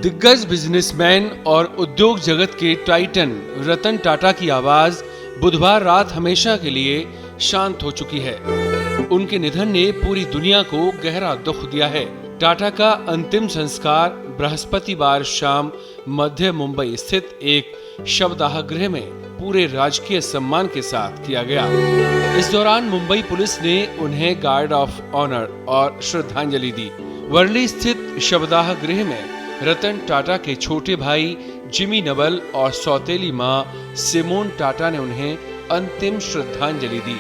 दिग्गज बिजनेसमैन और उद्योग जगत के टाइटन रतन टाटा की आवाज बुधवार रात हमेशा के लिए शांत हो चुकी है। उनके निधन ने पूरी दुनिया को गहरा दुख दिया है। टाटा का अंतिम संस्कार बृहस्पतिवार शाम मध्य मुंबई स्थित एक शवदाह गृह में पूरे राजकीय सम्मान के साथ किया गया। इस दौरान मुंबई पुलिस ने उन्हें गार्ड ऑफ ऑनर और श्रद्धांजलि दी। वर्ली स्थित शवदाह गृह में रतन टाटा के छोटे भाई जिमी नवल और सौतेली मां सिमोन टाटा ने उन्हें अंतिम श्रद्धांजलि दी।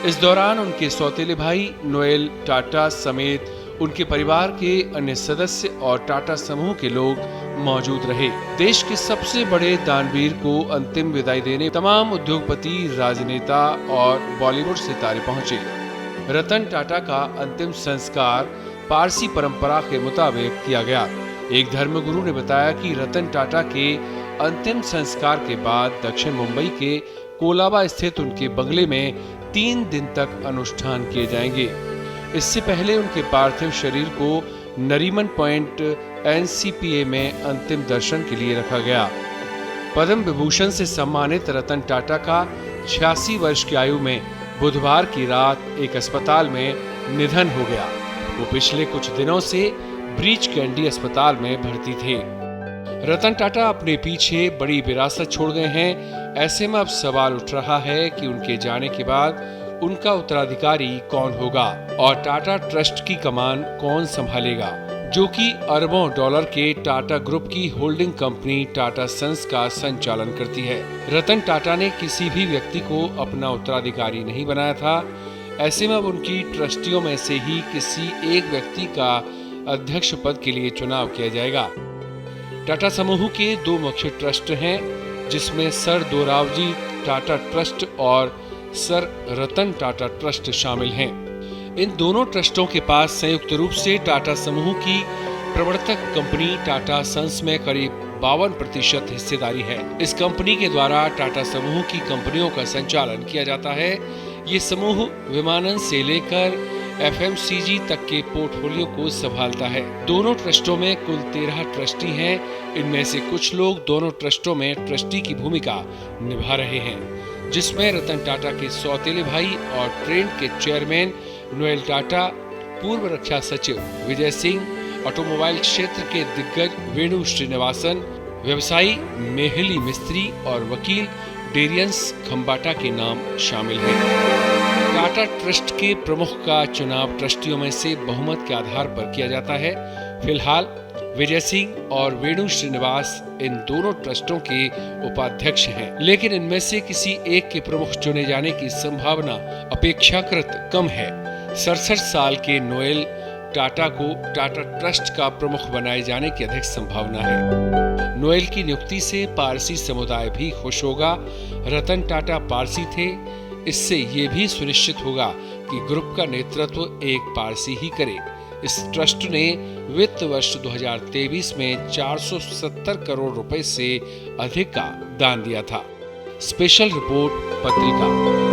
इस दौरान उनके सौतेले भाई नोएल टाटा समेत उनके परिवार के अन्य सदस्य और टाटा समूह के लोग मौजूद रहे। देश के सबसे बड़े दानवीर को अंतिम विदाई देने तमाम उद्योगपति, राजनेता और बॉलीवुड सितारे पहुंचे। रतन टाटा का अंतिम संस्कार पारसी परंपरा के मुताबिक किया गया। एक धर्मगुरु ने बताया कि रतन टाटा के अंतिम संस्कार के बाद दक्षिण मुंबई के कोलाबा स्थित उनके बंगले में 3 दिन तक अनुष्ठान किए जाएंगे। इससे पहले उनके पार्थिव शरीर को नरीमन पॉइंट NCPA में अंतिम दर्शन के लिए रखा गया। पद्म विभूषण से सम्मानित रतन टाटा का 86 वर्ष की आयु में बुधवार की रात एक अस्पताल में निधन हो गया। वो पिछले कुछ दिनों से ब्रीच कैंडी अस्पताल में भर्ती थे। रतन टाटा अपने पीछे बड़ी विरासत छोड़ गए हैं। ऐसे में अब सवाल उठ रहा है कि उनके जाने के बाद उनका उत्तराधिकारी कौन होगा और टाटा ट्रस्ट की कमान कौन संभालेगा, जो कि अरबों डॉलर के टाटा ग्रुप की होल्डिंग कंपनी टाटा सन्स का संचालन करती है। रतन टाटा ने किसी भी व्यक्ति को अपना उत्तराधिकारी नहीं बनाया था। ऐसे में अब उनकी ट्रस्टियों में से ही किसी एक व्यक्ति का अध्यक्ष पद के लिए चुनाव किया जाएगा। टाटा समूह के 2 मुख्य ट्रस्ट हैं, जिसमें सर दोरावजी टाटा ट्रस्ट और सर रतन टाटा ट्रस्ट शामिल हैं। इन दोनों ट्रस्टों के पास संयुक्त रूप से टाटा समूह की प्रवर्तक कंपनी टाटा सन्स में करीब 52% हिस्सेदारी है। इस कंपनी के द्वारा टाटा समूह की कंपनियों का संचालन किया जाता है। ये समूह विमानन से लेकर FMCG तक के पोर्टफोलियो को संभालता है। दोनों ट्रस्टों में कुल 13 ट्रस्टी हैं। इनमें से कुछ लोग दोनों ट्रस्टों में ट्रस्टी की भूमिका निभा रहे हैं, जिसमें रतन टाटा के सौतेले भाई और ट्रेंड के चेयरमैन नोएल टाटा, पूर्व रक्षा सचिव विजय सिंह, ऑटोमोबाइल क्षेत्र के दिग्गज वेणु श्रीनिवासन, व्यवसायी मेहली मिस्त्री और वकील डेरियंस खम्बाटा के नाम शामिल हैं। टाटा ट्रस्ट के प्रमुख का चुनाव ट्रस्टियों में से बहुमत के आधार पर किया जाता है। फिलहाल विजय सिंह और वेणु श्रीनिवास इन दोनों ट्रस्टों के उपाध्यक्ष हैं, लेकिन इनमें से किसी एक के प्रमुख चुने जाने की संभावना अपेक्षाकृत कम है। 67 साल के नोएल टाटा को टाटा ट्रस्ट का प्रमुख बनाए जाने की अधिक संभावना है। नोएल की नियुक्ति से पारसी समुदाय भी खुश होगा। रतन टाटा पारसी थे। इससे ये भी सुनिश्चित होगा कि ग्रुप का नेतृत्व एक पारसी ही करे। इस ट्रस्ट ने वित्त वर्ष 2023 में 470 करोड़ रुपए से अधिक का दान दिया था। स्पेशल रिपोर्ट पत्रिका।